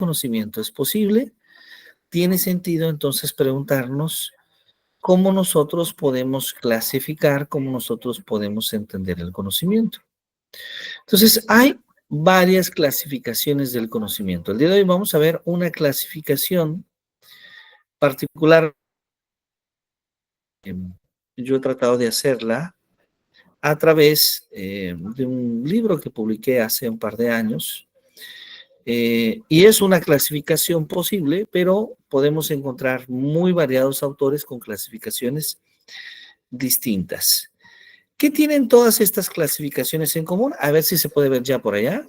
conocimiento es posible, tiene sentido entonces preguntarnos cómo nosotros podemos clasificar, cómo nosotros podemos entender el conocimiento. Entonces, hay varias clasificaciones del conocimiento. El día de hoy vamos a ver una clasificación particular. Yo he tratado de hacerla a través de un libro que publiqué hace un par de años. Y es una clasificación posible, pero podemos encontrar muy variados autores con clasificaciones distintas. ¿Qué tienen todas estas clasificaciones en común? A ver si se puede ver ya por allá.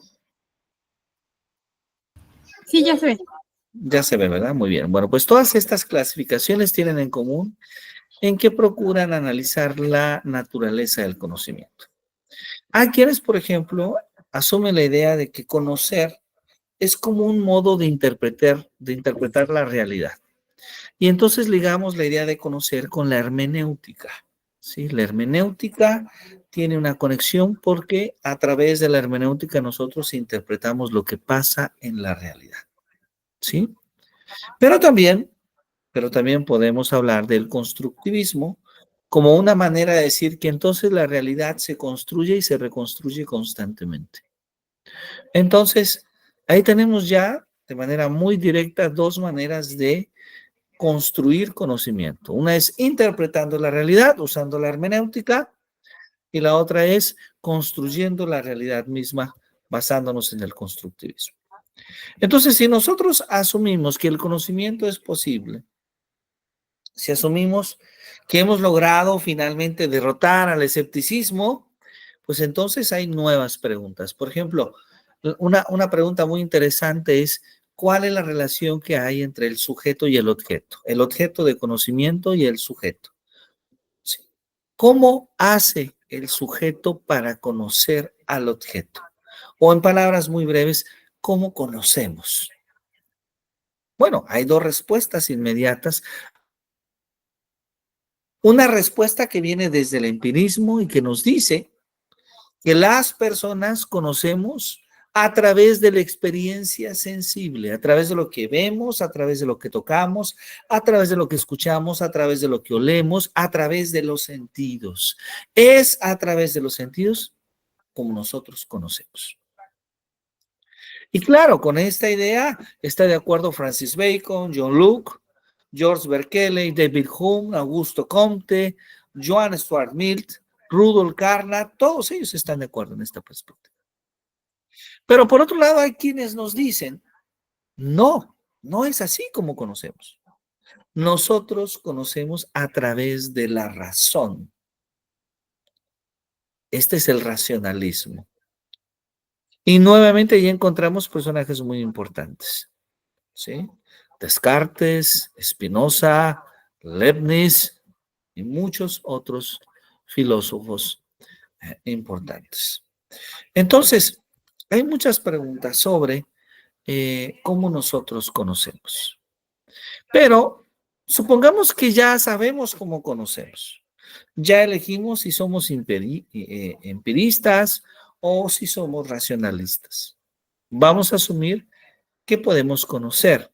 Sí, ya se ve. Ya se ve, ¿verdad? Muy bien. Bueno, pues todas estas clasificaciones tienen en común en que procuran analizar la naturaleza del conocimiento. Hay quienes, por ejemplo, asumen la idea de que conocer es como un modo de interpretar la realidad. Y entonces ligamos la idea de conocer con la hermenéutica. ¿Sí? La hermenéutica tiene una conexión porque a través de la hermenéutica nosotros interpretamos lo que pasa en la realidad. ¿Sí? Pero también podemos hablar del constructivismo como una manera de decir que entonces la realidad se construye y se reconstruye constantemente. Entonces, ahí tenemos ya de manera muy directa dos maneras de construir conocimiento. Una es interpretando la realidad usando la hermenéutica y la otra es construyendo la realidad misma basándonos en el constructivismo. Entonces, si nosotros asumimos que el conocimiento es posible, si asumimos que hemos logrado finalmente derrotar al escepticismo, pues entonces hay nuevas preguntas. Por ejemplo, una pregunta muy interesante es, ¿cuál es la relación que hay entre el sujeto y el objeto de conocimiento y el sujeto? ¿Sí? ¿Cómo hace el sujeto para conocer al objeto? O en palabras muy breves, ¿cómo conocemos? Bueno, hay dos respuestas inmediatas. Una respuesta que viene desde el empirismo y que nos dice que las personas conocemos a través de la experiencia sensible, a través de lo que vemos, a través de lo que tocamos, a través de lo que escuchamos, a través de lo que olemos, a través de los sentidos. Es a través de los sentidos como nosotros conocemos. Y claro, con esta idea está de acuerdo Francis Bacon, John Locke, George Berkeley, David Hume, Augusto Comte, Joan Stuart Mill, Rudolf Carnap, todos ellos están de acuerdo en esta perspectiva. Pero por otro lado hay quienes nos dicen, no es así como conocemos. Nosotros conocemos a través de la razón. Este es el racionalismo. Y nuevamente ya encontramos personajes muy importantes, ¿sí? Descartes, Spinoza, Leibniz y muchos otros filósofos importantes. Entonces, hay muchas preguntas sobre cómo nosotros conocemos. Pero supongamos que ya sabemos cómo conocemos. Ya elegimos si somos empiristas o si somos racionalistas. Vamos a asumir que podemos conocer.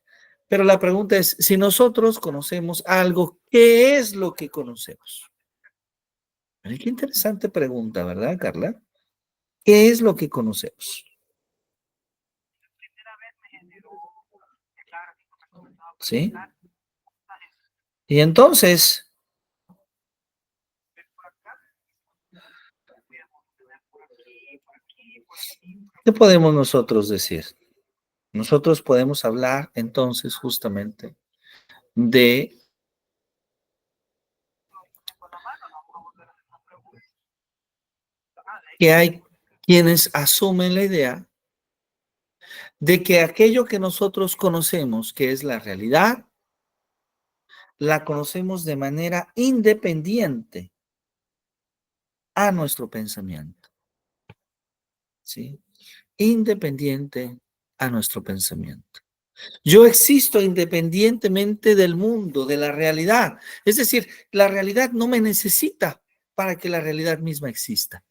Pero la pregunta es, si nosotros conocemos algo, ¿qué es lo que conocemos? Qué interesante pregunta, ¿verdad, Carla? ¿Qué es lo que conocemos? ¿Sí? Y entonces, ¿qué podemos nosotros decir? Nosotros podemos hablar entonces justamente de que hay quienes asumen la idea de que aquello que nosotros conocemos, que es la realidad, la conocemos de manera independiente a nuestro pensamiento, ¿sí? Independiente a nuestro pensamiento. Yo existo independientemente del mundo, de la realidad. Es decir, la realidad no me necesita para que la realidad misma exista.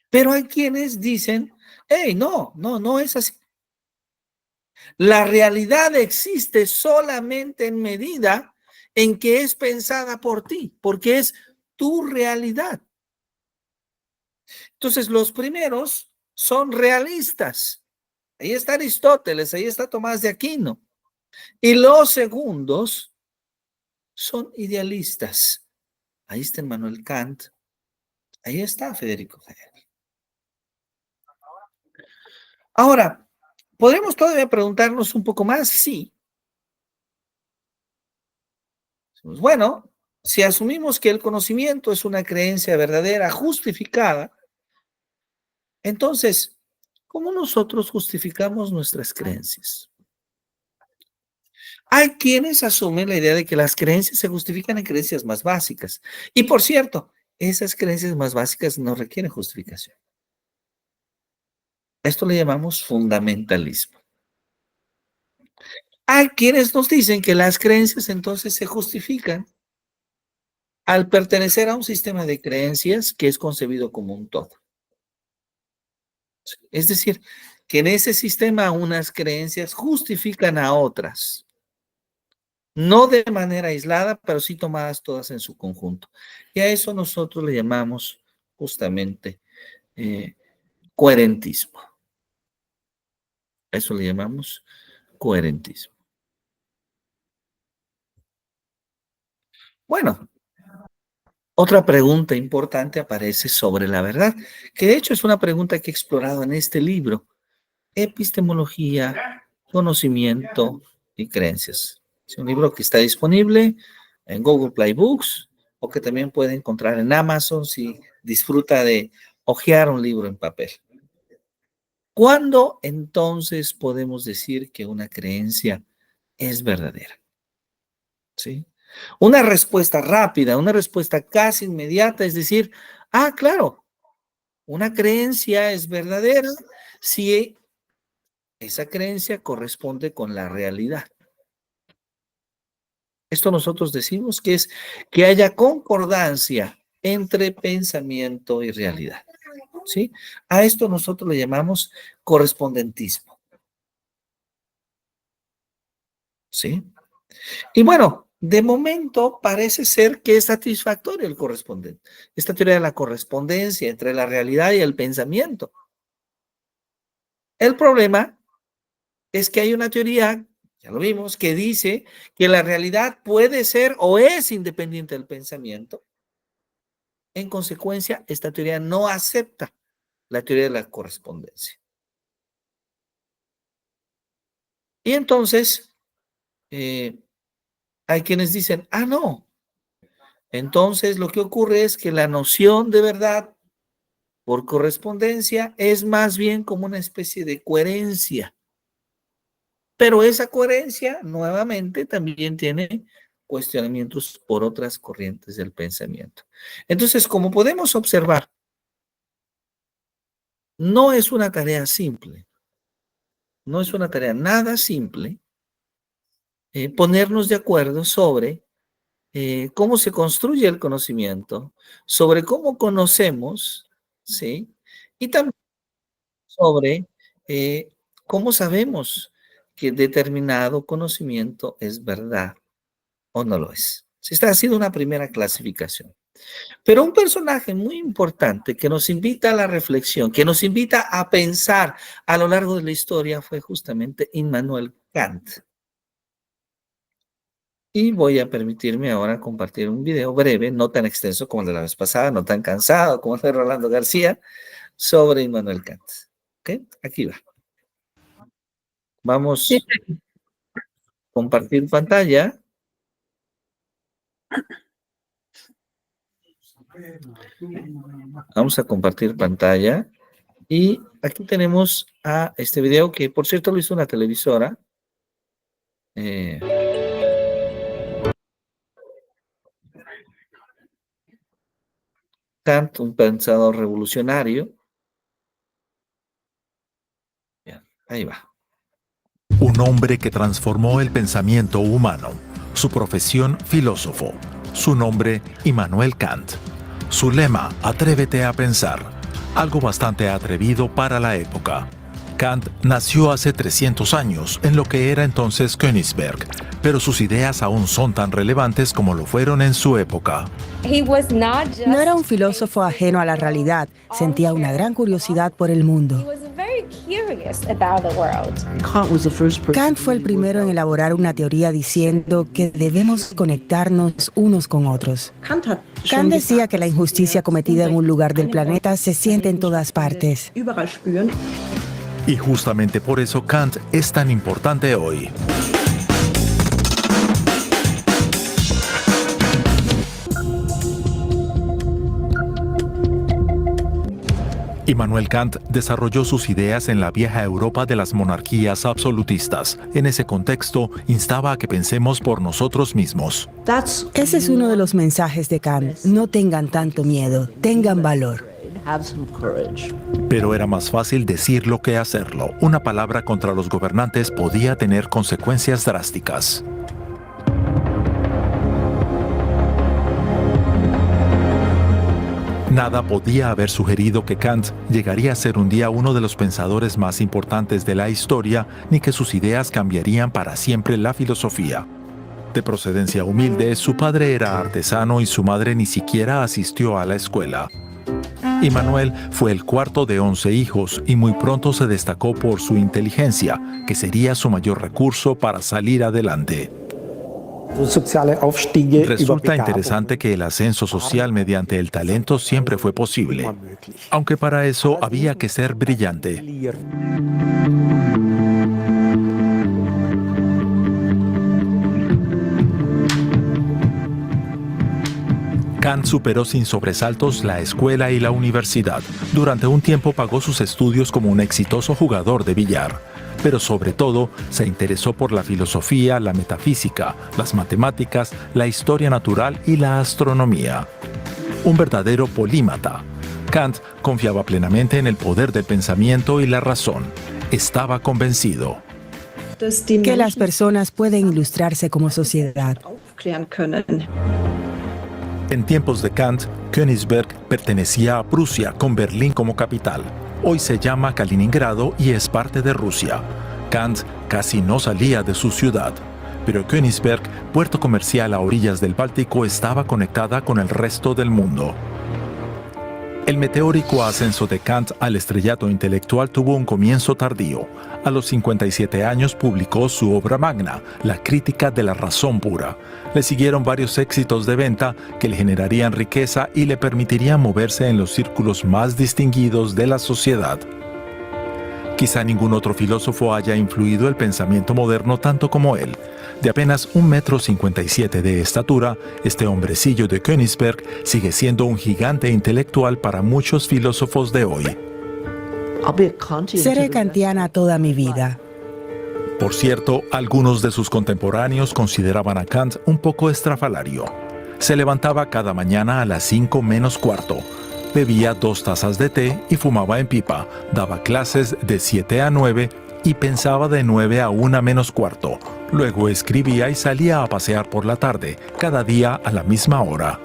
Pero hay quienes dicen, hey, no es así. La realidad existe solamente en medida en que es pensada por ti, porque es tu realidad. Entonces, los primeros son realistas. Ahí está Aristóteles, ahí está Tomás de Aquino. Y los segundos son idealistas. Ahí está Immanuel Kant, ahí está Federico Hegel. Ahora, ¿podemos todavía preguntarnos un poco más? Sí. Bueno, si asumimos que el conocimiento es una creencia verdadera, justificada, entonces, ¿cómo nosotros justificamos nuestras creencias? Hay quienes asumen la idea de que las creencias se justifican en creencias más básicas. Y por cierto, esas creencias más básicas no requieren justificación. Esto le llamamos fundamentalismo. Hay quienes nos dicen que las creencias entonces se justifican al pertenecer a un sistema de creencias que es concebido como un todo. Es decir, que en ese sistema unas creencias justifican a otras, no de manera aislada, pero sí tomadas todas en su conjunto. Y a eso nosotros le llamamos justamente coherentismo. Eso le llamamos coherentismo. Bueno, otra pregunta importante aparece sobre la verdad, que de hecho es una pregunta que he explorado en este libro, Epistemología, Conocimiento y Creencias. Es un libro que está disponible en Google Play Books o que también puede encontrar en Amazon si disfruta de hojear un libro en papel. ¿Cuándo entonces podemos decir que una creencia es verdadera? ¿Sí? Una respuesta rápida, una respuesta casi inmediata, es decir, claro, una creencia es verdadera si esa creencia corresponde con la realidad. Esto nosotros decimos que es que haya concordancia entre pensamiento y realidad. ¿Sí? A esto nosotros le llamamos correspondentismo. ¿Sí? Y bueno, de momento parece ser que es satisfactorio el correspondente. Esta teoría de la correspondencia entre la realidad y el pensamiento. El problema es que hay una teoría, ya lo vimos, que dice que la realidad puede ser o es independiente del pensamiento. En consecuencia, esta teoría no acepta la teoría de la correspondencia. Y entonces, hay quienes dicen, no. Entonces, lo que ocurre es que la noción de verdad por correspondencia es más bien como una especie de coherencia. Pero esa coherencia, nuevamente, también tiene cuestionamientos por otras corrientes del pensamiento. Entonces, como podemos observar, no es una tarea simple, no es una tarea nada simple ponernos de acuerdo sobre cómo se construye el conocimiento, sobre cómo conocemos, ¿sí? Y también sobre cómo sabemos que determinado conocimiento es verdad o no lo es. Esta ha sido una primera clasificación. Pero un personaje muy importante que nos invita a la reflexión, que nos invita a pensar a lo largo de la historia fue justamente Immanuel Kant. Y voy a permitirme ahora compartir un video breve, no tan extenso como el de la vez pasada, no tan cansado como el de Rolando García, sobre Immanuel Kant. ¿Ok? Aquí va. Vamos a compartir pantalla. Vamos a compartir pantalla. Y aquí tenemos a este video que, por cierto, lo hizo una televisora. Kant, un pensador revolucionario. Bien, ahí va. Un hombre que transformó el pensamiento humano. Su profesión, filósofo. Su nombre, Immanuel Kant. Su lema, atrévete a pensar. Algo bastante atrevido para la época. Kant nació hace 300 años en lo que era entonces Königsberg, pero sus ideas aún son tan relevantes como lo fueron en su época. No era un filósofo ajeno a la realidad, sentía una gran curiosidad por el mundo. Kant fue el primero en elaborar una teoría diciendo que debemos conectarnos unos con otros. Kant decía que la injusticia cometida en un lugar del planeta se siente en todas partes. Y justamente por eso Kant es tan importante hoy. Immanuel Kant desarrolló sus ideas en la vieja Europa de las monarquías absolutistas. En ese contexto, instaba a que pensemos por nosotros mismos. Ese es uno de los mensajes de Kant. No tengan tanto miedo, tengan valor. Pero era más fácil decirlo que hacerlo. Una palabra contra los gobernantes podía tener consecuencias drásticas. Nada podía haber sugerido que Kant llegaría a ser un día uno de los pensadores más importantes de la historia, ni que sus ideas cambiarían para siempre la filosofía. De procedencia humilde, su padre era artesano y su madre ni siquiera asistió a la escuela. Immanuel fue el cuarto de 11 hijos y muy pronto se destacó por su inteligencia, que sería su mayor recurso para salir adelante. Resulta interesante que el ascenso social mediante el talento siempre fue posible, aunque para eso había que ser brillante. Kant superó sin sobresaltos la escuela y la universidad. Durante un tiempo pagó sus estudios como un exitoso jugador de billar. Pero sobre todo se interesó por la filosofía, la metafísica, las matemáticas, la historia natural y la astronomía. Un verdadero polímata. Kant confiaba plenamente en el poder del pensamiento y la razón. Estaba convencido que las personas pueden ilustrarse como sociedad. En tiempos de Kant, Königsberg pertenecía a Prusia con Berlín como capital. Hoy se llama Kaliningrado y es parte de Rusia. Kant casi no salía de su ciudad, pero Königsberg, puerto comercial a orillas del Báltico, estaba conectada con el resto del mundo. El meteórico ascenso de Kant al estrellato intelectual tuvo un comienzo tardío. A los 57 años publicó su obra magna, La Crítica de la Razón Pura. Le siguieron varios éxitos de venta que le generarían riqueza y le permitirían moverse en los círculos más distinguidos de la sociedad. Quizá ningún otro filósofo haya influido el pensamiento moderno tanto como él. De apenas 1,57 m de estatura, este hombrecillo de Königsberg sigue siendo un gigante intelectual para muchos filósofos de hoy. Seré kantiana toda mi vida. Por cierto, algunos de sus contemporáneos consideraban a Kant un poco estrafalario. Se levantaba cada mañana a las 5 menos cuarto, bebía 2 tazas de té y fumaba en pipa, daba clases de 7 a 9 y pensaba de 9 a 1 menos cuarto. Luego escribía y salía a pasear por la tarde, cada día a la misma hora.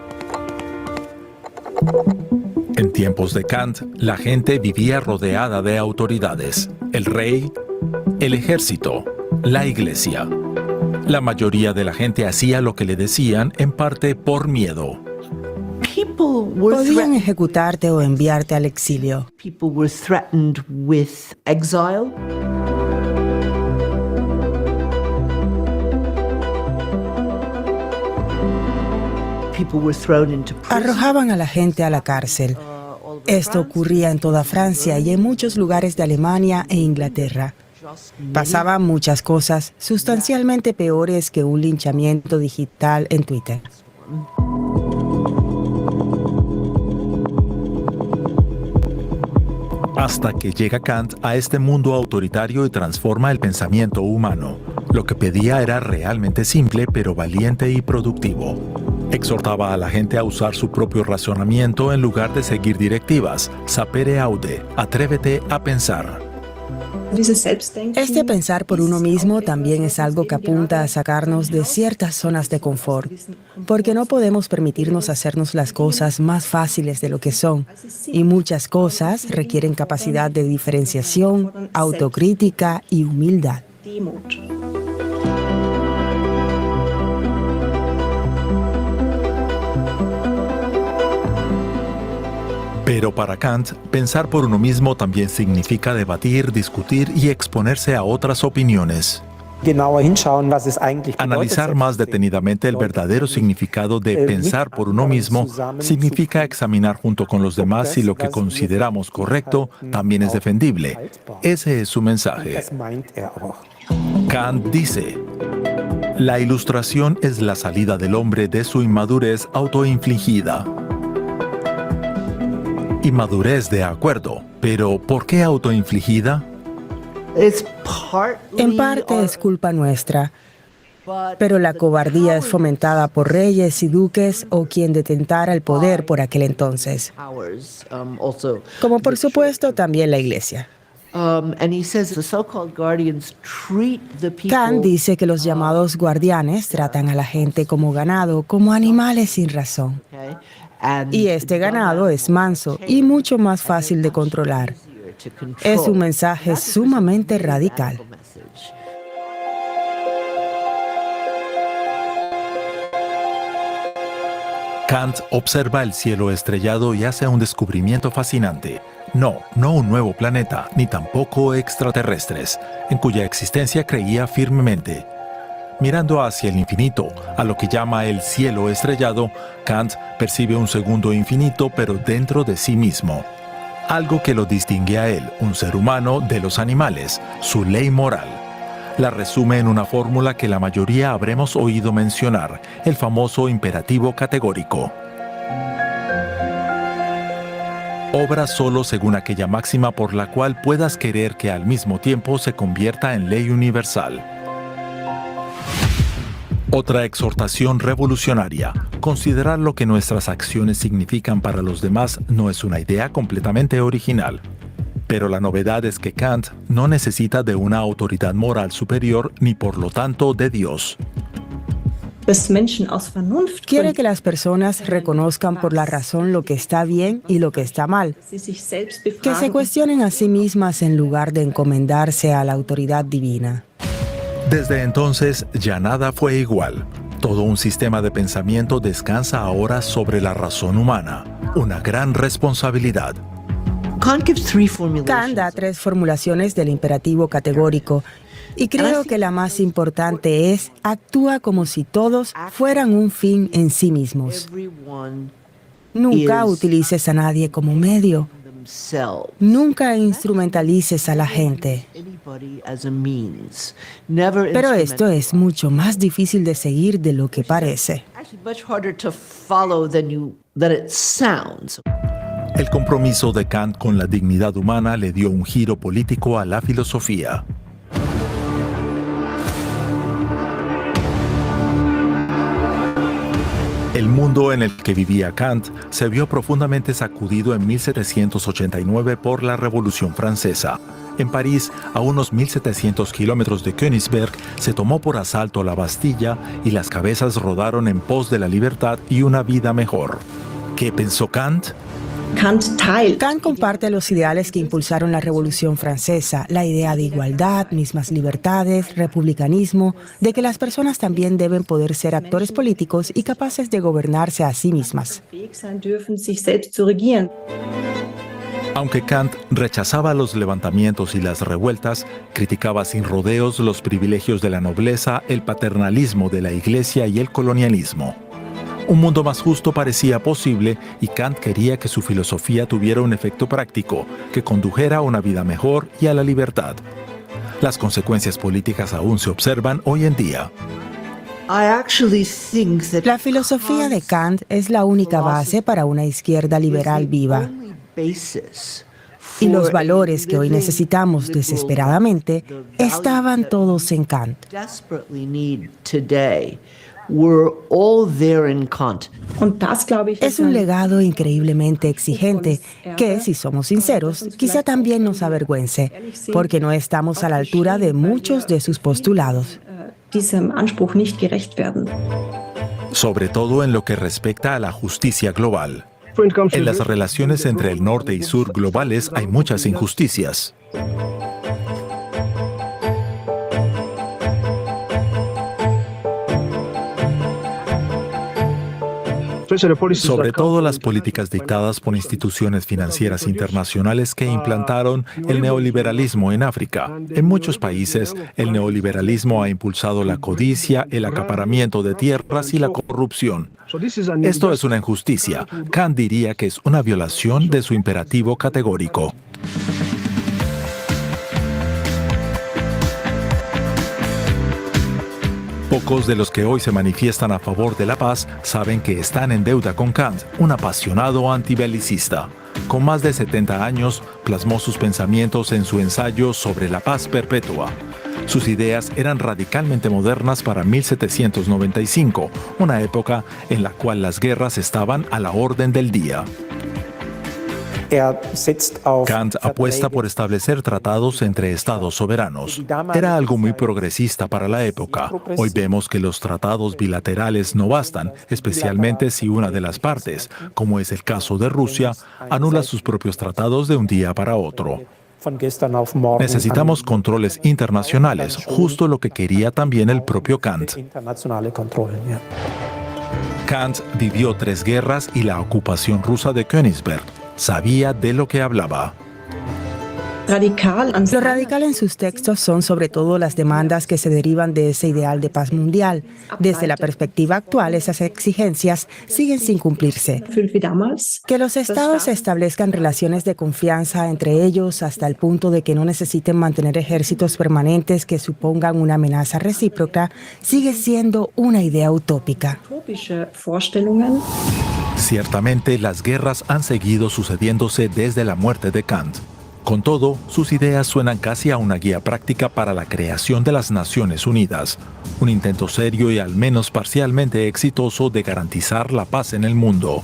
En tiempos de Kant, la gente vivía rodeada de autoridades: el rey, el ejército, la iglesia. La mayoría de la gente hacía lo que le decían, en parte por miedo. Podían ejecutarte o enviarte al exilio. Arrojaban a la gente a la cárcel. Esto ocurría en toda Francia y en muchos lugares de Alemania e Inglaterra. Pasaban muchas cosas sustancialmente peores que un linchamiento digital en Twitter. Hasta que llega Kant a este mundo autoritario y transforma el pensamiento humano. Lo que pedía era realmente simple, pero valiente y productivo. Exhortaba a la gente a usar su propio razonamiento en lugar de seguir directivas. Sapere aude, atrévete a pensar. Este pensar por uno mismo también es algo que apunta a sacarnos de ciertas zonas de confort, porque no podemos permitirnos hacernos las cosas más fáciles de lo que son, y muchas cosas requieren capacidad de diferenciación, autocrítica y humildad. Pero para Kant, pensar por uno mismo también significa debatir, discutir y exponerse a otras opiniones. Analizar más detenidamente el verdadero significado de pensar por uno mismo significa examinar junto con los demás si lo que consideramos correcto también es defendible. Ese es su mensaje. Kant dice: la ilustración es la salida del hombre de su inmadurez autoinfligida. Inmadurez, de acuerdo, pero ¿por qué autoinfligida? En parte es culpa nuestra, pero la cobardía es fomentada por reyes y duques o quien detentara el poder por aquel entonces, como por supuesto también la Iglesia. Kant dice que los llamados guardianes tratan a la gente como ganado, como animales sin razón. Y este ganado es manso y mucho más fácil de controlar. Es un mensaje sumamente radical. Kant observa el cielo estrellado y hace un descubrimiento fascinante. No un nuevo planeta, ni tampoco extraterrestres, en cuya existencia creía firmemente. Mirando hacia el infinito, a lo que llama el cielo estrellado, Kant percibe un segundo infinito, pero dentro de sí mismo. Algo que lo distingue a él, un ser humano, de los animales, su ley moral. La resume en una fórmula que la mayoría habremos oído mencionar, el famoso imperativo categórico. Obra solo según aquella máxima por la cual puedas querer que al mismo tiempo se convierta en ley universal. Otra exhortación revolucionaria. Considerar lo que nuestras acciones significan para los demás no es una idea completamente original. Pero la novedad es que Kant no necesita de una autoridad moral superior ni por lo tanto de Dios. Quiere que las personas reconozcan por la razón lo que está bien y lo que está mal, que se cuestionen a sí mismas en lugar de encomendarse a la autoridad divina. Desde entonces ya nada fue igual. Todo un sistema de pensamiento descansa ahora sobre la razón humana, una gran responsabilidad. Kant da 3 formulaciones del imperativo categórico y creo que la más importante es: actúa como si todos fueran un fin en sí mismos. Nunca utilices a nadie como medio. Nunca instrumentalices a la gente. Pero esto es mucho más difícil de seguir de lo que parece. El compromiso de Kant con la dignidad humana le dio un giro político a la filosofía. El mundo en el que vivía Kant se vio profundamente sacudido en 1789 por la Revolución Francesa. En París, a unos 1.700 kilómetros de Königsberg, se tomó por asalto la Bastilla y las cabezas rodaron en pos de la libertad y una vida mejor. ¿Qué pensó Kant? Kant comparte los ideales que impulsaron la Revolución Francesa, la idea de igualdad, mismas libertades, republicanismo, de que las personas también deben poder ser actores políticos y capaces de gobernarse a sí mismas. Aunque Kant rechazaba los levantamientos y las revueltas, criticaba sin rodeos los privilegios de la nobleza, el paternalismo de la Iglesia y el colonialismo. Un mundo más justo parecía posible y Kant quería que su filosofía tuviera un efecto práctico, que condujera a una vida mejor y a la libertad. Las consecuencias políticas aún se observan hoy en día. La filosofía de Kant es la única base para una izquierda liberal viva. Y los valores que hoy necesitamos desesperadamente estaban todos en Kant. were all there in Kant. Es un legado increíblemente exigente que, si somos sinceros, quizá también nos avergüence, porque no estamos a la altura de muchos de sus postulados. Sobre todo en lo que respecta a la justicia global. En las relaciones entre el norte y sur globales hay muchas injusticias. Sobre todo las políticas dictadas por instituciones financieras internacionales que implantaron el neoliberalismo en África. En muchos países, el neoliberalismo ha impulsado la codicia, el acaparamiento de tierras y la corrupción. Esto es una injusticia. Kant diría que es una violación de su imperativo categórico. Pocos de los que hoy se manifiestan a favor de la paz saben que están en deuda con Kant, un apasionado antibelicista. Con más de 70 años, plasmó sus pensamientos en su ensayo sobre la paz perpetua. Sus ideas eran radicalmente modernas para 1795, una época en la cual las guerras estaban a la orden del día. Kant apuesta por establecer tratados entre estados soberanos. Era algo muy progresista para la época. Hoy vemos que los tratados bilaterales no bastan, especialmente si una de las partes, como es el caso de Rusia, anula sus propios tratados de un día para otro. Necesitamos controles internacionales, justo lo que quería también el propio Kant. Kant vivió 3 guerras y la ocupación rusa de Königsberg. Sabía de lo que hablaba. Lo radical en sus textos son sobre todo las demandas que se derivan de ese ideal de paz mundial. Desde la perspectiva actual, esas exigencias siguen sin cumplirse. Que los estados establezcan relaciones de confianza entre ellos hasta el punto de que no necesiten mantener ejércitos permanentes que supongan una amenaza recíproca sigue siendo una idea utópica. Ciertamente, las guerras han seguido sucediéndose desde la muerte de Kant. Con todo, sus ideas suenan casi a una guía práctica para la creación de las Naciones Unidas, un intento serio y al menos parcialmente exitoso de garantizar la paz en el mundo.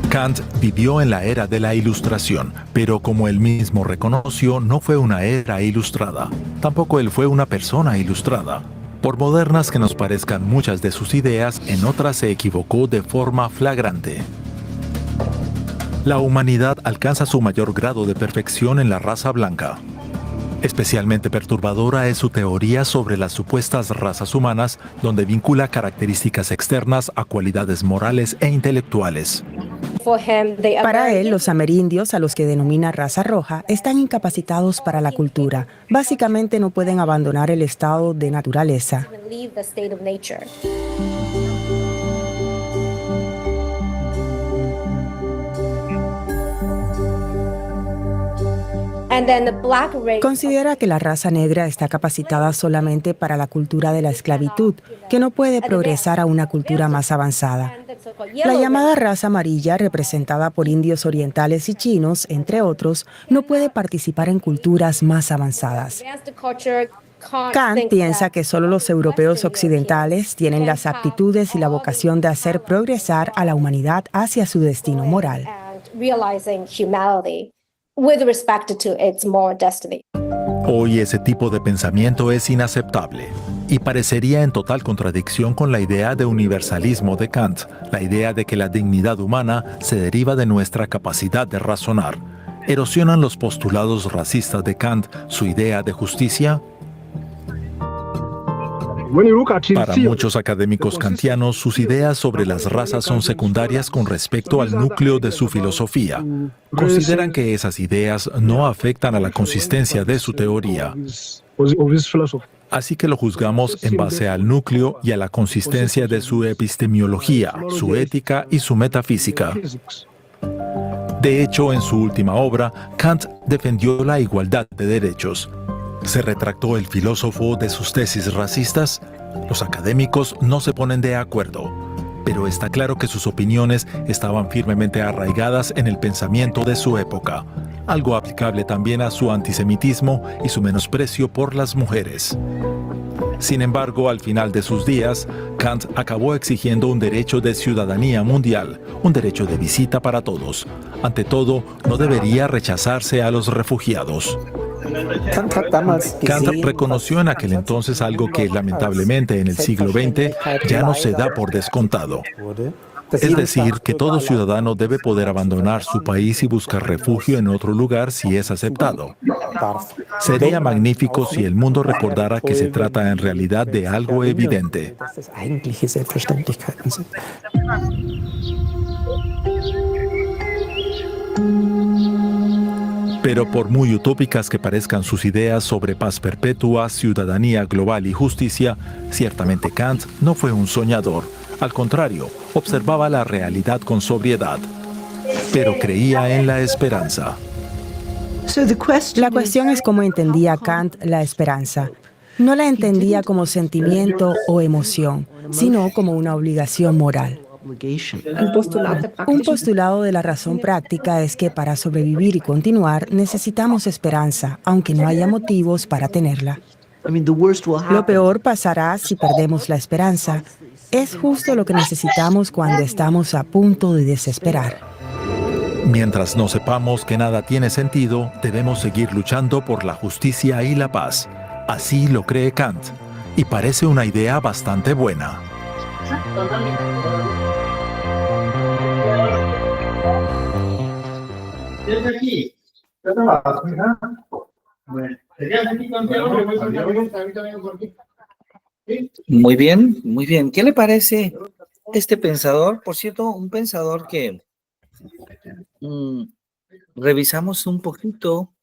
Kant vivió en la era de la Ilustración, pero como él mismo reconoció, no fue una era ilustrada. Tampoco él fue una persona ilustrada. Por modernas que nos parezcan muchas de sus ideas, en otras se equivocó de forma flagrante. La humanidad alcanza su mayor grado de perfección en la raza blanca. Especialmente perturbadora es su teoría sobre las supuestas razas humanas, donde vincula características externas a cualidades morales e intelectuales. Para él, los amerindios, a los que denomina raza roja, están incapacitados para la cultura. Básicamente no pueden abandonar el estado de naturaleza. Considera que la raza negra está capacitada solamente para la cultura de la esclavitud, que no puede progresar a una cultura más avanzada. La llamada raza amarilla, representada por indios orientales y chinos, entre otros, no puede participar en culturas más avanzadas. Kant piensa que solo los europeos occidentales tienen las aptitudes y la vocación de hacer progresar a la humanidad hacia su destino moral. Hoy ese tipo de pensamiento es inaceptable y parecería en total contradicción con la idea de universalismo de Kant, la idea de que la dignidad humana se deriva de nuestra capacidad de razonar. ¿Erosionan los postulados racistas de Kant su idea de justicia? Para muchos académicos kantianos, sus ideas sobre las razas son secundarias con respecto al núcleo de su filosofía. Consideran que esas ideas no afectan a la consistencia de su teoría. Así que lo juzgamos en base al núcleo y a la consistencia de su epistemología, su ética y su metafísica. De hecho, en su última obra, Kant defendió la igualdad de derechos. ¿Se retractó el filósofo de sus tesis racistas? Los académicos no se ponen de acuerdo. pero está claro que sus opiniones estaban firmemente arraigadas en el pensamiento de su época, algo aplicable también a su antisemitismo y su menosprecio por las mujeres. Sin embargo, al final de sus días, Kant acabó exigiendo un derecho de ciudadanía mundial, un derecho de visita para todos. Ante todo, no debería rechazarse a los refugiados. Kant reconoció en aquel entonces algo que lamentablemente en el siglo XX ya no se da por descontado. Es decir, que todo ciudadano debe poder abandonar su país y buscar refugio en otro lugar si es aceptado. Sería magnífico si el mundo recordara que se trata en realidad de algo evidente. Pero por muy utópicas que parezcan sus ideas sobre paz perpetua, ciudadanía global y justicia, ciertamente Kant no fue un soñador. Al contrario, observaba la realidad con sobriedad, pero creía en la esperanza. La cuestión es cómo entendía Kant la esperanza. No la entendía como sentimiento o emoción, sino como una obligación moral. Un postulado de la razón práctica es que para sobrevivir y continuar necesitamos esperanza, aunque no haya motivos para tenerla. Lo peor pasará si perdemos la esperanza. Es justo lo que necesitamos cuando estamos a punto de desesperar. Mientras no sepamos que nada tiene sentido, debemos seguir luchando por la justicia y la paz. Así lo cree Kant, y parece una idea bastante buena. Muy bien, muy bien. ¿Qué le parece este pensador? Por cierto, un pensador que revisamos un poquito,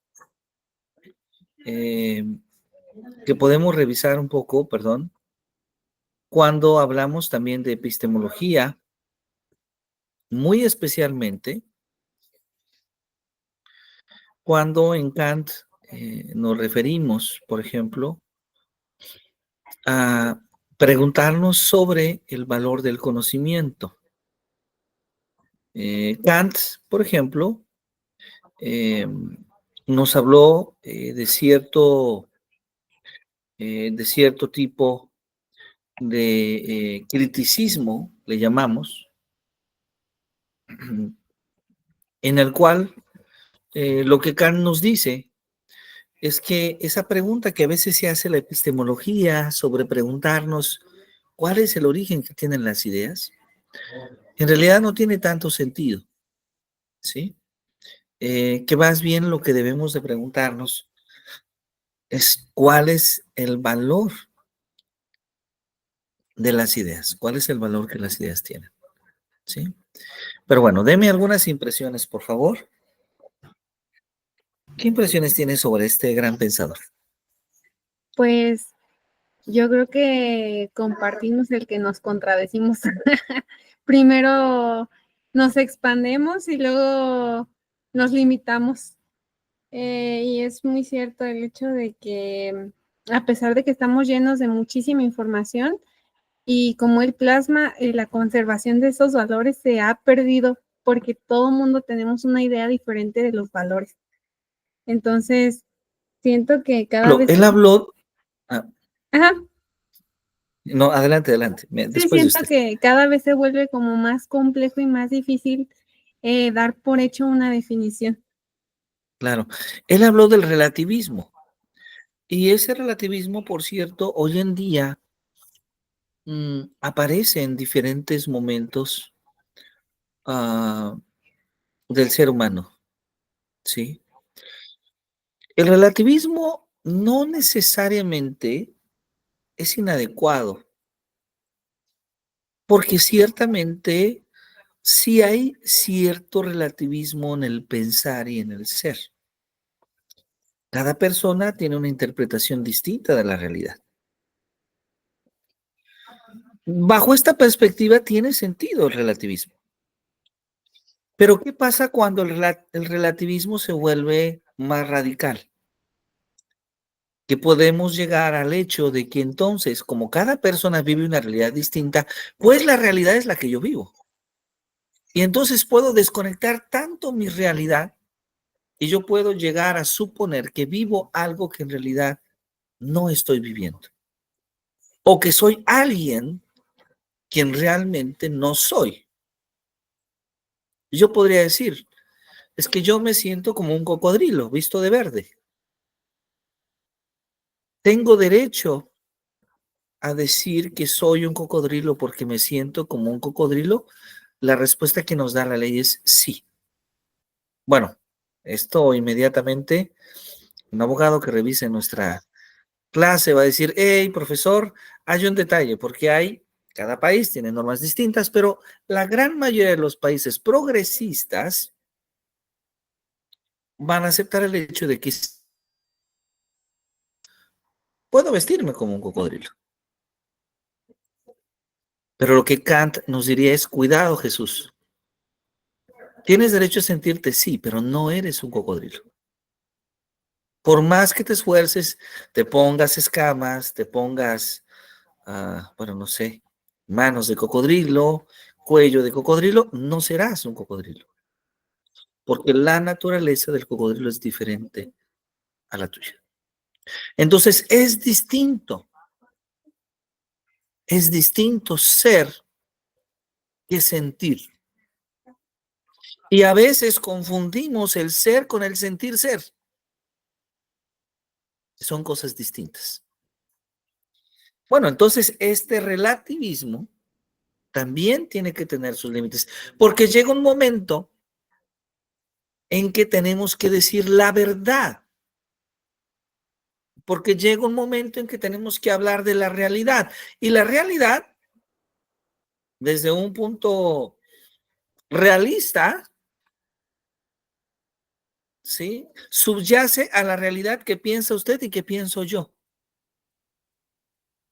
que podemos revisar un poco, perdón, cuando hablamos también de epistemología, muy especialmente cuando en Kant nos referimos, por ejemplo, a preguntarnos sobre el valor del conocimiento. Kant, por ejemplo, nos habló de cierto tipo de criticismo, le llamamos, en el cual lo que Kant nos dice es que esa pregunta que a veces se hace la epistemología sobre preguntarnos cuál es el origen que tienen las ideas, en realidad no tiene tanto sentido, ¿sí? Que más bien lo que debemos de preguntarnos es cuál es el valor de las ideas, cuál es el valor que las ideas tienen, ¿sí? Pero bueno, deme algunas impresiones, por favor. ¿Qué impresiones tiene sobre este gran pensador? Pues yo creo que compartimos el que nos contradecimos. Primero nos expandemos y luego nos limitamos. Y es muy cierto el hecho de que a pesar de que estamos llenos de muchísima información y como el plasma, la conservación de esos valores se ha perdido porque todo mundo tenemos una idea diferente de los valores. Entonces, siento que cada vez... Él habló... Ajá. No, adelante, adelante. Sí, Después de siento usted. que cada vez se vuelve como más complejo y más difícil dar por hecho una definición. Claro. Él habló del relativismo. Y ese relativismo, por cierto, hoy en día aparece en diferentes momentos del ser humano, ¿sí? El relativismo no necesariamente es inadecuado, porque ciertamente sí hay cierto relativismo en el pensar y en el ser. Cada persona tiene una interpretación distinta de la realidad. Bajo esta perspectiva tiene sentido el relativismo. Pero ¿qué pasa cuando el relativismo se vuelve más radical? que podemos llegar al hecho de que entonces, como cada persona vive una realidad distinta, pues la realidad es la que yo vivo. Y entonces puedo desconectar tanto mi realidad y yo puedo llegar a suponer que vivo algo que en realidad no estoy viviendo. O que soy alguien quien realmente no soy. Yo podría decir, es que yo me siento como un cocodrilo visto de verde. Tengo derecho a decir que soy un cocodrilo porque me siento como un cocodrilo. La respuesta que nos da la ley es sí. Bueno, esto inmediatamente, un abogado que revise nuestra clase va a decir, hey, profesor, hay un detalle, porque cada país tiene normas distintas, pero la gran mayoría de los países progresistas van a aceptar el hecho de que puedo vestirme como un cocodrilo. Pero lo que Kant nos diría es, cuidado, Jesús. Tienes derecho a sentirte sí, pero no eres un cocodrilo. Por más que te esfuerces, te pongas escamas, te pongas, bueno, no sé, manos de cocodrilo, cuello de cocodrilo, no serás un cocodrilo. Porque la naturaleza del cocodrilo es diferente a la tuya. Entonces es distinto ser que sentir. Y a veces confundimos el ser con el sentir ser. Son cosas distintas. Bueno, entonces este relativismo también tiene que tener sus límites, porque llega un momento en que tenemos que decir la verdad, porque llega un momento en que tenemos que hablar de la realidad, y la realidad, desde un punto realista, ¿sí?, subyace a la realidad que piensa usted y que pienso yo.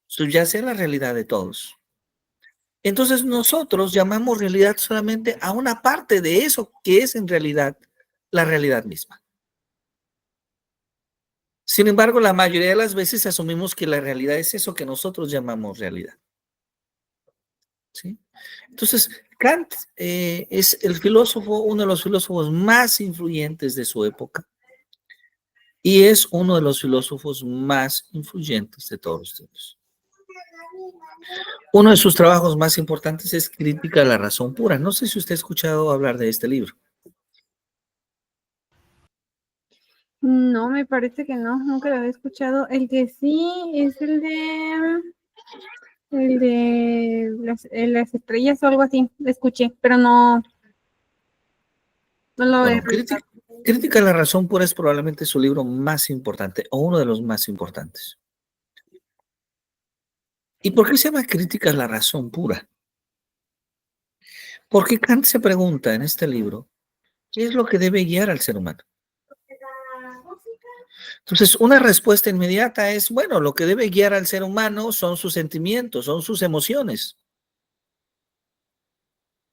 Subyace a la realidad de todos. Entonces nosotros llamamos realidad solamente a una parte de eso que es en realidad la realidad misma. Sin embargo, la mayoría de las veces asumimos que la realidad es eso que nosotros llamamos realidad. ¿Sí? Entonces, Kant es el filósofo, uno de los filósofos más influyentes de su época y es uno de los filósofos más influyentes de todos los tiempos. Uno de sus trabajos más importantes es Crítica a la razón pura. No sé si usted ha escuchado hablar de este libro. No, me parece que no, nunca lo había escuchado. El que sí es el de las estrellas o algo así, lo escuché, pero no lo he Bueno, revisado. Crítica a la razón pura es probablemente su libro más importante o uno de los más importantes. ¿Y por qué se llama Crítica a la razón pura? Porque Kant se pregunta en este libro, ¿qué es lo que debe guiar al ser humano? Entonces, una respuesta inmediata es, bueno, lo que debe guiar al ser humano son sus sentimientos, son sus emociones.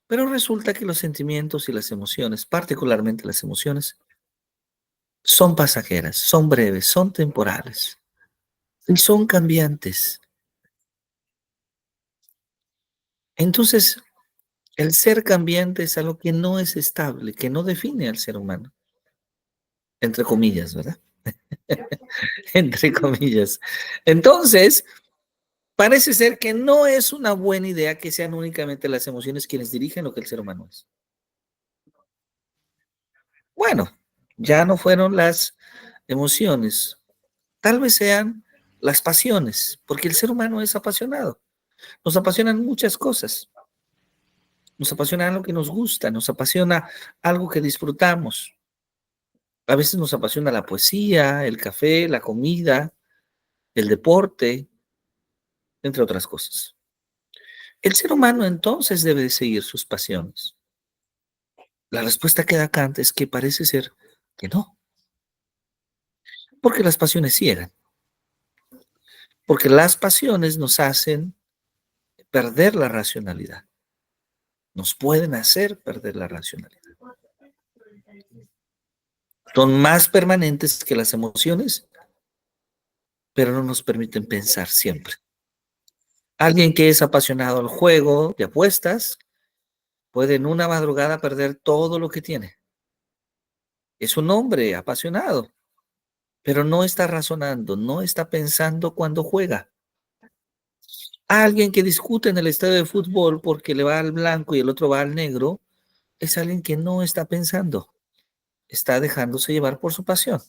Pero resulta que los sentimientos y las emociones, particularmente las emociones, son pasajeras, son breves, son temporales y son cambiantes. Entonces, el ser cambiante es algo que no es estable, que no define al ser humano, entre comillas, ¿verdad? Entre comillas. Entonces, parece ser que no es una buena idea que sean únicamente las emociones quienes dirigen lo que el ser humano es. Bueno, ya no fueron las emociones, tal vez sean las pasiones, porque el ser humano es apasionado. Nos apasionan muchas cosas. Nos apasiona algo que nos gusta, nos apasiona algo que disfrutamos. A veces nos apasiona la poesía, el café, la comida, el deporte, entre otras cosas. El ser humano entonces debe de seguir sus pasiones. La respuesta que da Kant es que parece ser que no, porque las pasiones ciegan, porque las pasiones nos hacen perder la racionalidad, nos pueden hacer perder la racionalidad. Son más permanentes que las emociones pero no nos permiten pensar siempre. Alguien que es apasionado al juego de apuestas puede en una madrugada perder todo lo que tiene. Es un hombre apasionado, pero no está razonando, no está pensando cuando juega. Alguien que discute en el estadio de fútbol porque le va al blanco y el otro va al negro, es alguien que no está pensando, está dejándose llevar por su pasión.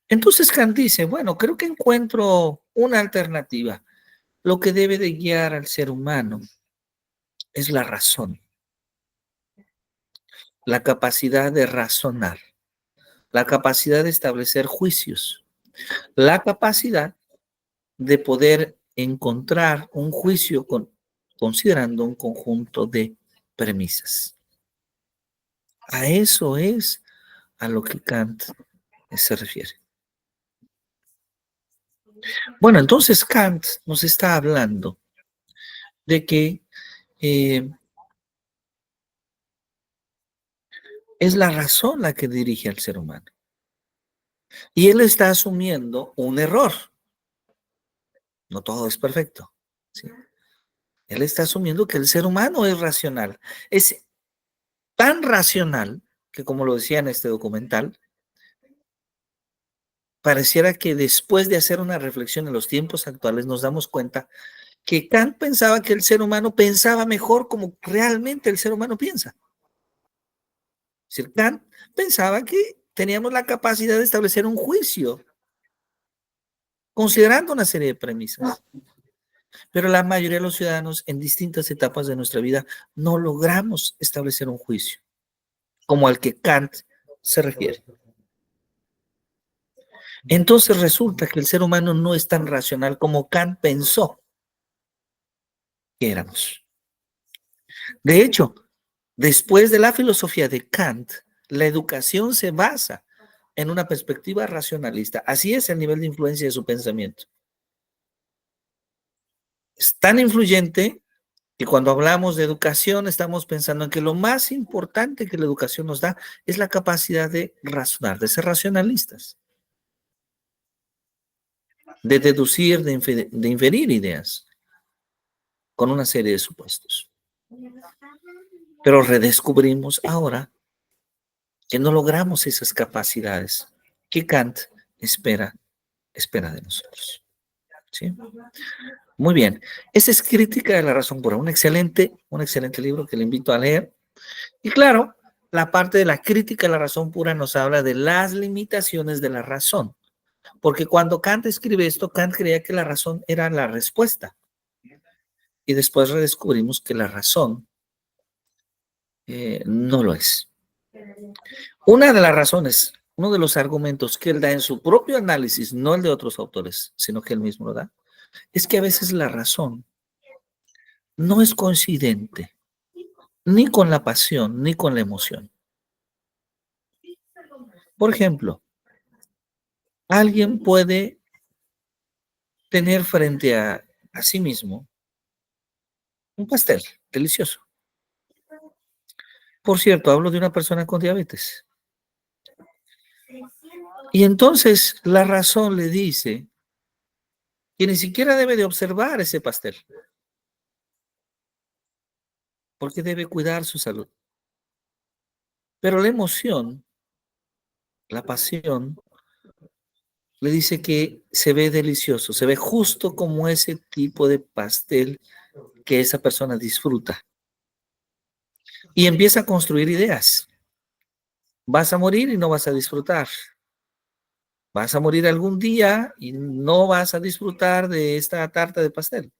Entonces Kant dice, bueno, creo que encuentro una alternativa. Lo que debe de guiar al ser humano es la razón, la capacidad de razonar, la capacidad de establecer juicios, la capacidad de poder encontrar un juicio considerando un conjunto de premisas. A eso es a lo que Kant se refiere. Bueno, entonces Kant nos está hablando de que es la razón la que dirige al ser humano. Y él está asumiendo un error. No todo es perfecto. ¿Sí? Él está asumiendo que el ser humano es racional. Es tan racional que, como lo decía en este documental, pareciera que después de hacer una reflexión en los tiempos actuales nos damos cuenta que Kant pensaba que el ser humano pensaba mejor como realmente el ser humano piensa. Es decir, Kant pensaba que teníamos la capacidad de establecer un juicio considerando una serie de premisas. Pero la mayoría de los ciudadanos en distintas etapas de nuestra vida no logramos establecer un juicio como al que Kant se refiere. Entonces resulta que el ser humano no es tan racional como Kant pensó que éramos. De hecho, después de la filosofía de Kant, la educación se basa en una perspectiva racionalista. Así es el nivel de influencia de su pensamiento. Es tan influyente que cuando hablamos de educación estamos pensando en que lo más importante que la educación nos da es la capacidad de razonar, de ser racionalistas, de deducir, de inferir ideas con una serie de supuestos. Pero redescubrimos ahora que no logramos esas capacidades que Kant espera de nosotros. ¿Sí? Muy bien. Esa es Crítica de la Razón Pura, un excelente libro que le invito a leer. Y claro, la parte de la crítica de la razón pura nos habla de las limitaciones de la razón. Porque cuando Kant escribe esto, Kant creía que la razón era la respuesta. Y después redescubrimos que la razón no lo es. Una de las razones, uno de los argumentos que él da en su propio análisis, no el de otros autores, sino que él mismo lo da, es que a veces la razón no es coincidente ni con la pasión ni con la emoción. Por ejemplo, alguien puede tener frente a sí mismo un pastel delicioso. Por cierto, hablo de una persona con diabetes. Y entonces la razón le dice que ni siquiera debe de observar ese pastel, porque debe cuidar su salud. Pero la emoción, la pasión, le dice que se ve delicioso, se ve justo como ese tipo de pastel que esa persona disfruta. Y empieza a construir ideas. Vas a morir y no vas a disfrutar. Vas a morir algún día y no vas a disfrutar de esta tarta de pastel.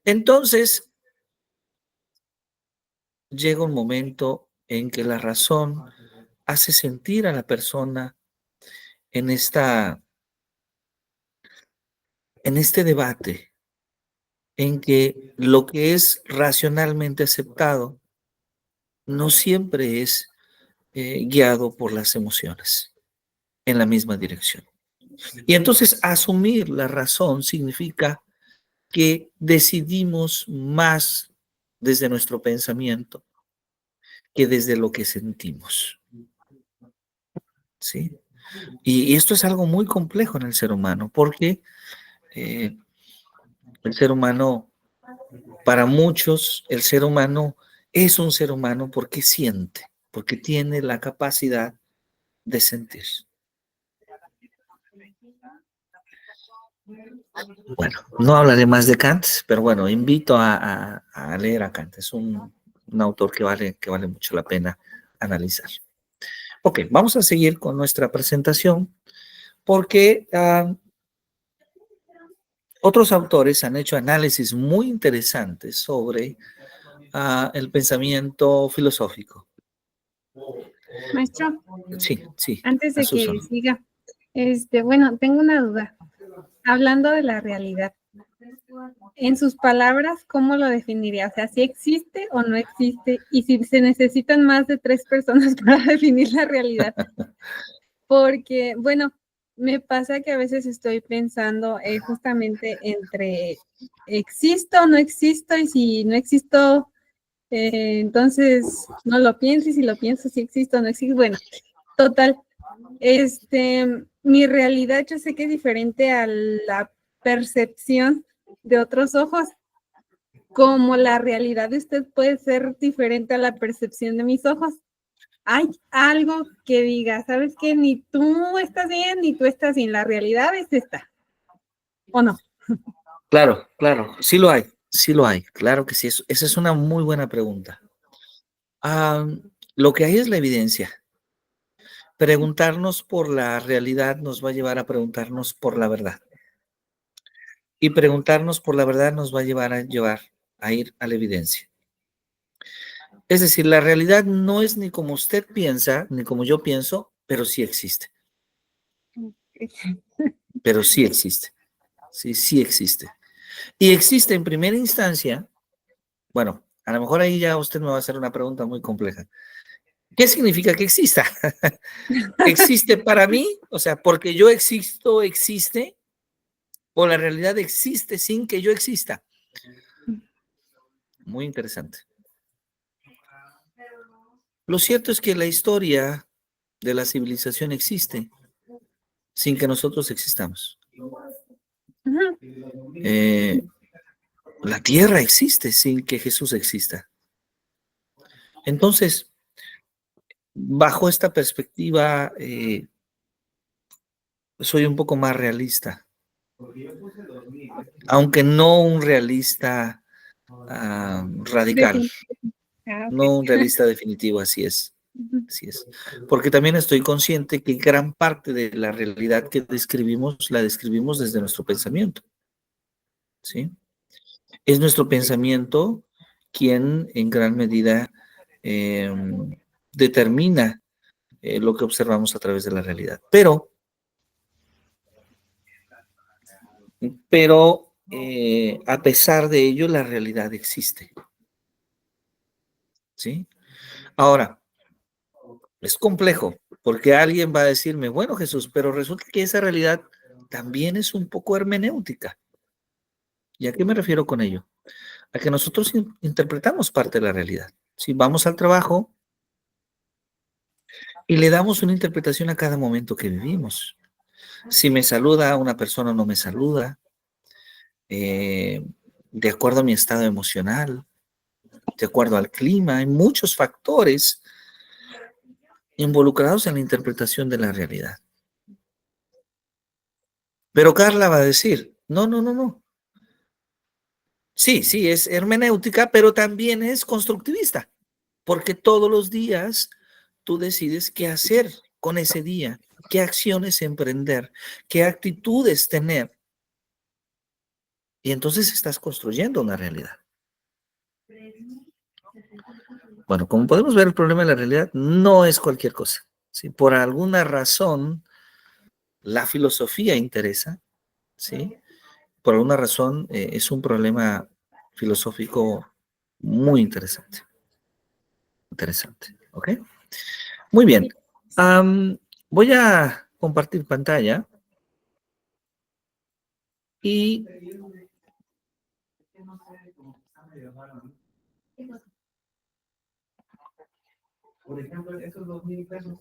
Entonces, llega un momento en que la razón hace sentir a la persona en este debate, en que lo que es racionalmente aceptado no siempre es guiado por las emociones en la misma dirección. Y entonces asumir la razón significa que decidimos más desde nuestro pensamiento que desde lo que sentimos. ¿Sí? Y esto es algo muy complejo en el ser humano, porque el ser humano, para muchos, el ser humano es un ser humano porque siente, porque tiene la capacidad de sentir. Bueno, no hablaré más de Kant, pero bueno, invito a leer a Kant. Es un autor que vale mucho la pena analizar. Ok, vamos a seguir con nuestra presentación porque otros autores han hecho análisis muy interesantes sobre el pensamiento filosófico. Maestro, Sí, sí, antes a de Susan. que siga, bueno, tengo una duda. Hablando de la realidad, en sus palabras, ¿cómo lo definiría? O sea, ¿si existe o no existe? Y si se necesitan más de 3 personas para definir la realidad. Porque, bueno, me pasa que a veces estoy pensando justamente entre existo o no existo, y si no existo, entonces no lo pienso, y si lo pienso, si existo o no existo. Bueno, total, mi realidad yo sé que es diferente a la percepción de otros ojos, como la realidad de usted puede ser diferente a la percepción de mis ojos. Hay algo que diga, ¿sabes qué? Ni tú estás bien, ni tú estás bien. La realidad es esta, ¿o no? Claro, claro, sí lo hay, claro que sí. Esa es una muy buena pregunta. Lo que hay es la evidencia. Preguntarnos por la realidad nos va a llevar a preguntarnos por la verdad. Y preguntarnos por la verdad nos va a llevar a ir a la evidencia. Es decir, la realidad no es ni como usted piensa, ni como yo pienso, pero sí existe. Pero sí existe. Sí, sí existe. Y existe en primera instancia, bueno, a lo mejor ahí ya usted me va a hacer una pregunta muy compleja. ¿Qué significa que exista? ¿Existe para mí? O sea, porque yo existo, existe, o la realidad existe sin que yo exista. Muy interesante. Lo cierto es que la historia de la civilización existe sin que nosotros existamos. Ujú. La tierra existe sin que Jesús exista. Entonces, bajo esta perspectiva, soy un poco más realista, aunque no un realista radical, Ok. no un realista definitivo, así es. Ujú. Así es. Porque también estoy consciente que gran parte de la realidad que describimos, la describimos desde nuestro pensamiento. ¿Sí? Es nuestro pensamiento quien en gran medida eh, determina lo que observamos a través de la realidad. Pero a pesar de ello, la realidad existe. ¿Sí? Ahora, es complejo, porque alguien va a decirme, bueno, Jesús, pero resulta que esa realidad también es un poco hermenéutica. ¿Y a qué me refiero con ello? A que nosotros interpretamos parte de la realidad. Si vamos al trabajo y le damos una interpretación a cada momento que vivimos. Si me saluda una persona o no me saluda, de acuerdo a mi estado emocional, de acuerdo al clima, hay muchos factores involucrados en la interpretación de la realidad. Pero Carla va a decir, no, no, no, no. Sí, sí, es hermenéutica, pero también es constructivista, porque todos los días tú decides qué hacer con ese día, qué acciones emprender, qué actitudes tener, y entonces estás construyendo una realidad. Bueno, como podemos ver, el problema de la realidad no es cualquier cosa. Si por alguna razón la filosofía interesa, ¿sí? Por alguna razón es un problema filosófico muy interesante. Interesante, ¿ok? Muy bien. Voy a compartir pantalla y Por ejemplo, esos 2,000 pesos.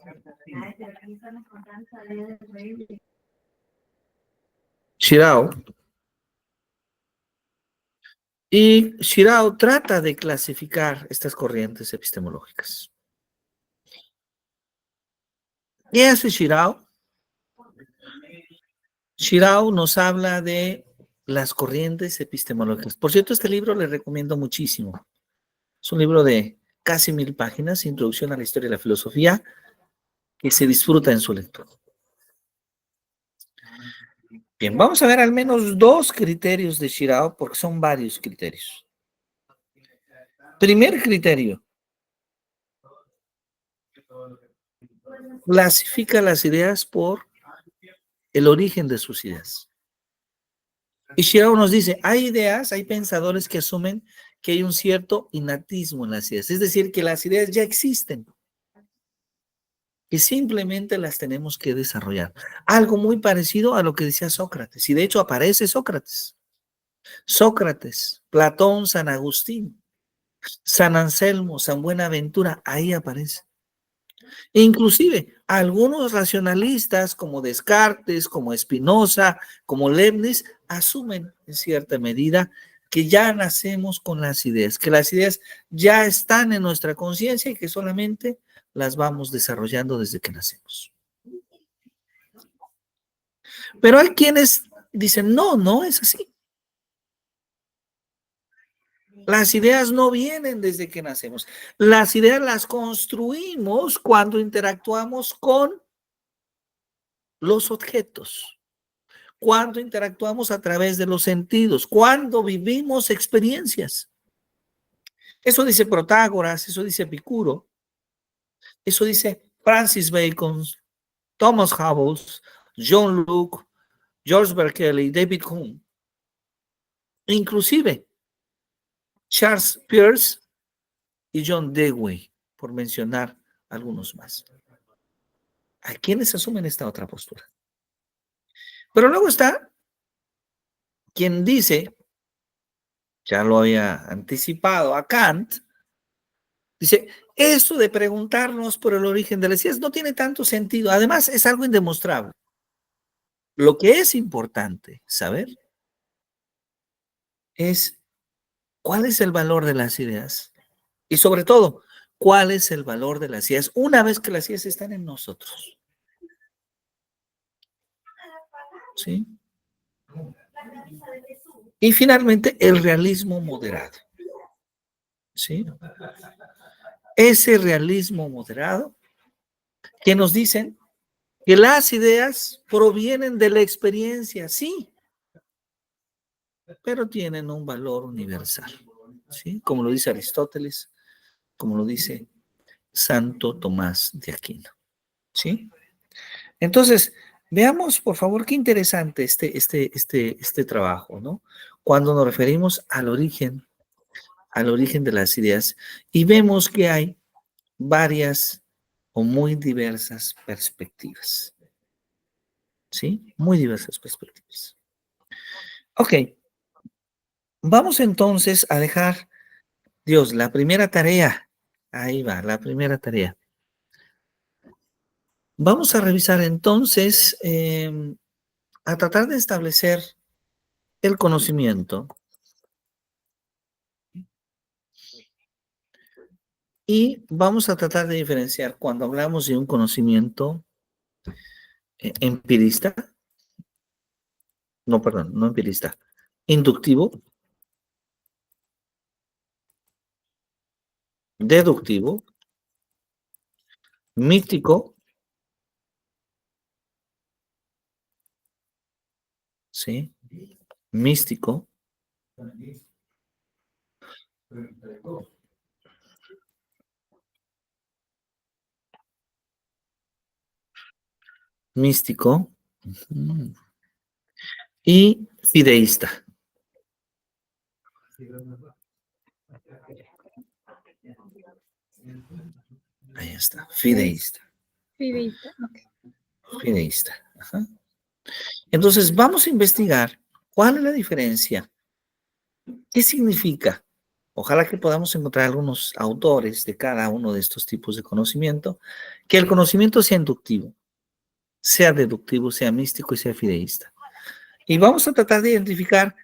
Shirao. Y Shirao trata de clasificar estas corrientes epistemológicas. ¿Qué hace Shirao? Shirao nos habla de las corrientes epistemológicas. Por cierto, este libro le recomiendo muchísimo. Es un libro de casi 1000 páginas, Introducción a la Historia de la Filosofía, que se disfruta en su lectura. Bien, vamos a ver al menos 2 criterios de Shirao, porque son varios criterios. Primer criterio. Clasifica las ideas por el origen de sus ideas. Y Shirao nos dice, hay ideas, hay pensadores que asumen que hay un cierto innatismo en las ideas, es decir, que las ideas ya existen, que simplemente las tenemos que desarrollar. Algo muy parecido a lo que decía Sócrates, y de hecho aparece Sócrates. Sócrates, Platón, San Agustín, San Anselmo, San Buenaventura, ahí aparece. E inclusive algunos racionalistas como Descartes, como Spinoza, como Leibniz, asumen en cierta medida que ya nacemos con las ideas, que las ideas ya están en nuestra conciencia y que solamente las vamos desarrollando desde que nacemos. Pero hay quienes dicen, no, no es así. Las ideas no vienen desde que nacemos. Las ideas las construimos cuando interactuamos con los objetos, cuando interactuamos a través de los sentidos, cuando vivimos experiencias. Eso dice Protágoras, eso dice Epicuro, eso dice Francis Bacon, Thomas Hobbes, John Locke, George Berkeley, David Hume, inclusive Charles Peirce y John Dewey, por mencionar algunos más. Hay quienes asumen esta otra postura. Pero luego está quien dice, ya lo había anticipado a Kant, dice, esto de preguntarnos por el origen de las ideas no tiene tanto sentido. Además, es algo indemostrable. Lo que es importante saber es cuál es el valor de las ideas y sobre todo, cuál es el valor de las ideas una vez que las ideas están en nosotros. ¿Sí? Y finalmente, el realismo moderado. ¿Sí? Ese realismo moderado que nos dicen que las ideas provienen de la experiencia, sí, pero tienen un valor universal, ¿sí? Como lo dice Aristóteles, como lo dice Santo Tomás de Aquino, ¿sí? Entonces, veamos, por favor, qué interesante este trabajo, ¿no? Cuando nos referimos al origen de las ideas y vemos que hay varias o muy diversas perspectivas, ¿sí? Muy diversas perspectivas. Ok, vamos entonces a dejar, Dios, la primera tarea. Ahí va, la primera tarea. Vamos a revisar entonces, a tratar de establecer el conocimiento y vamos a tratar de diferenciar cuando hablamos de un conocimiento empirista, no, perdón, no empirista, inductivo, deductivo, místico, ¿sí? Místico, místico y fideísta. Ahí está, fideísta. Fideísta, ok. Fideísta. Ajá. Entonces, vamos a investigar cuál es la diferencia. ¿Qué significa Ojalá que podamos encontrar algunos autores de cada uno de estos tipos de conocimiento, que el conocimiento sea inductivo, sea deductivo, sea místico y sea fideísta. Y vamos a tratar de identificar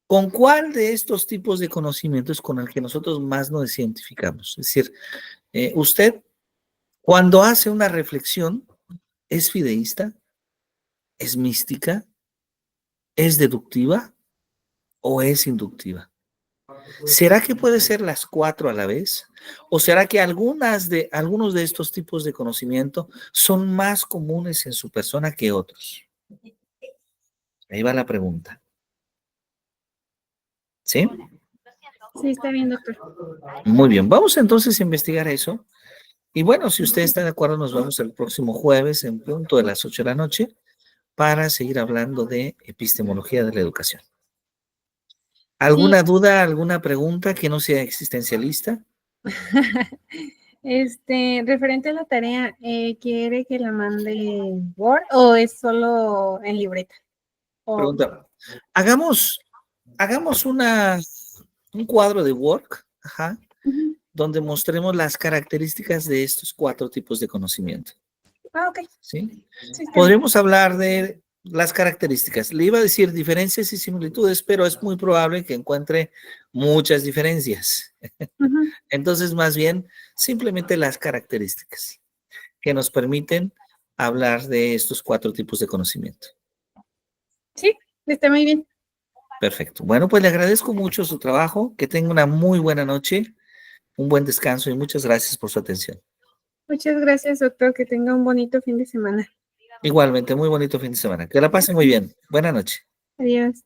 con cuál de estos tipos de conocimiento es con el que nosotros más nos identificamos. Es decir, usted cuando hace una reflexión, ¿es fideísta? ¿Es mística? ¿Es deductiva? ¿O es inductiva? ¿Será que puede ser las cuatro a la vez? ¿O será que algunos de estos tipos de conocimiento son más comunes en su persona que otros? Ahí va la pregunta. ¿Sí? Sí, está bien, doctor. Muy bien, vamos entonces a investigar eso. Y bueno, si usted está de acuerdo, nos vemos el próximo jueves en punto de las 8 de la noche para seguir hablando de epistemología de la educación. Sí, ¿Alguna duda, alguna pregunta que no sea existencialista? referente a la tarea, ¿quiere que la mande en Word o es solo en libreta? O, Pregunta. Hagamos un cuadro de work, ajá, Ujú. donde mostremos las características de estos cuatro tipos de conocimiento, Ok, ¿sí? sí, está bien. Podremos hablar de las características. Le iba a decir diferencias y similitudes, pero es muy probable que encuentre muchas diferencias. Ujú. Entonces, más bien, simplemente las características que nos permiten hablar de estos cuatro tipos de conocimiento. Sí, está muy bien. Perfecto. Bueno, pues le agradezco mucho su trabajo, que tenga una muy buena noche, un buen descanso y muchas gracias por su atención. Muchas gracias, doctor. Que tenga un bonito fin de semana. Igualmente, muy bonito fin de semana. Que la pase muy bien. Buena noche. Adiós.